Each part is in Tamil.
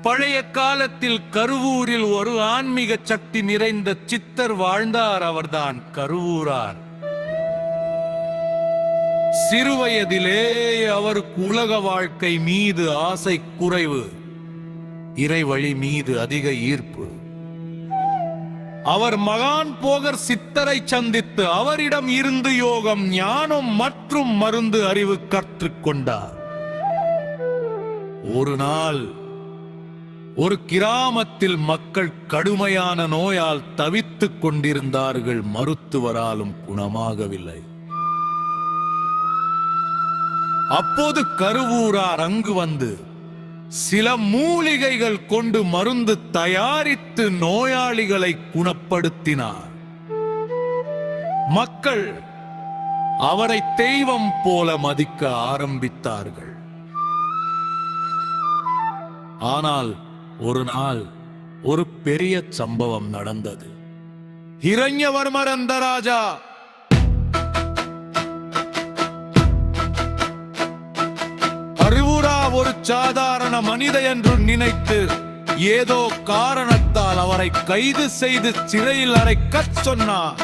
பழைய காலத்தில் கருவூரில் ஒரு ஆன்மீக சக்தி நிறைந்த சித்தர் வாழ்ந்தார். அவர்தான் கருவூரார். சிறுவயதிலே அவருக்கு உலக வாழ்க்கை மீது ஆசை குறைவு, இறைவழி மீது அதிக ஈர்ப்பு. அவர் மகான் போகர் சித்தரை சந்தித்து அவரிடம் இருந்து யோகம், ஞானம் மற்றும் மருந்து அறிவு கற்றுக்கொண்டார். ஒரு நாள் ஒரு கிராமத்தில் மக்கள் கடுமையான நோயால் தவித்துக் கொண்டிருந்தார்கள். மருத்துவராலும் குணமாகவில்லை. அப்போது கருவூரார் அங்கு வந்து சில மூலிகைகள் கொண்டு மருந்து தயாரித்து நோயாளிகளை குணப்படுத்தினார். மக்கள் அவரை தெய்வம் போல மதிக்க ஆரம்பித்தார்கள். ஆனால் ஒரு நாள் ஒரு பெரிய சம்பவம் நடந்தது. ஹிரண்யவர்மர் அந்த ராஜா கருவூரா ஒரு சாதாரண மனித என்று நினைத்து ஏதோ காரணத்தால் அவரை கைது செய்து சிறையில் அடைக்கச் சொன்னார்.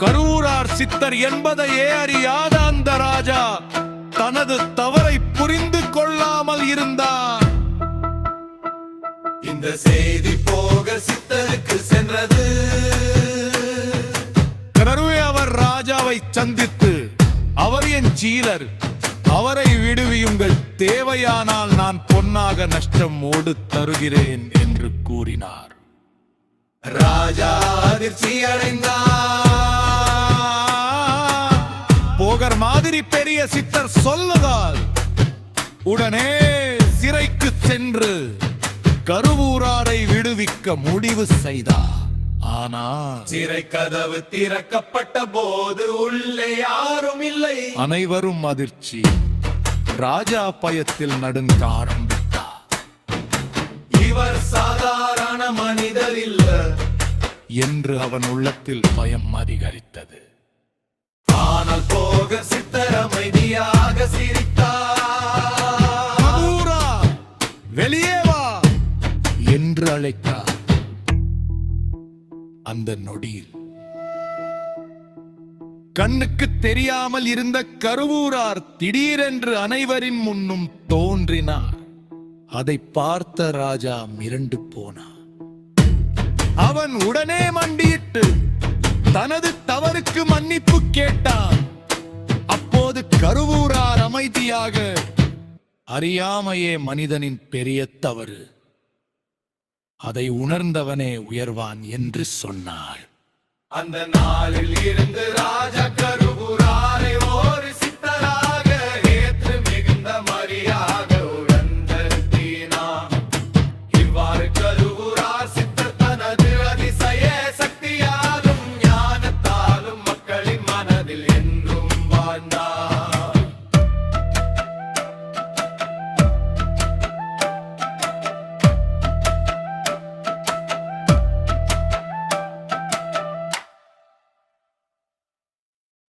கருவூரார் சித்தர் என்பதையே அறியாத அந்த ராஜா தனது தவறை புரிந்து கொள்ளாமல் இருந்தார். இந்த செய்தி போகர் சித்தருக்கு சென்றது. கனருவே அவர் ராஜாவை சந்தித்து, அவர் என் சீலர், அவரை விடுவியுங்கள், தேவையானால் நான் பொன்னாக நஷ்டமோடு தருகிறேன் என்று கூறினார். ராஜா அதிர்ச்சி அடைந்தார். போகர் மாதிரி பெரிய சித்தர் சொல்லுதால் உடனே சிறைக்கு சென்று கருவூராரை விடுவிக்க முடிவு செய்தார். ஆனால் சிறை கதவு திறக்கப்பட்ட போது உள்ளே யாரும் இல்லை. அனைவரும் அதிர்ச்சி. ராஜா பயத்தில் நடுங்க ஆரம்பித்தார். இவர் சாதாரண மனிதர் இல்ல என்று அவன் உள்ளத்தில் பயம் அதிகரித்தது. ஆனால் போகர் சித்தர் அமைதியாக சிரித்தார். கருவூரா, வெளியே வா என்று அழைத்தார். அந்த நொடியில் கண்ணுக்கு தெரியாமல் இருந்த கருவூரார் திடீரென்று அனைவரின் முன்னும் தோன்றினார். அதை பார்த்த ராஜா மிரண்டு போனார். அவன் உடனே மண்டியிட்டு தனது தவறுக்கு மன்னிப்பு கேட்டான். அப்போது கருவூரார் அமைதியாக, அறியாமையே மனிதனின் பெரிய தவறு, அதை உணர்ந்தவனே உயர்வான் என்று சொன்னாள். அந்த நாளில் இருந்து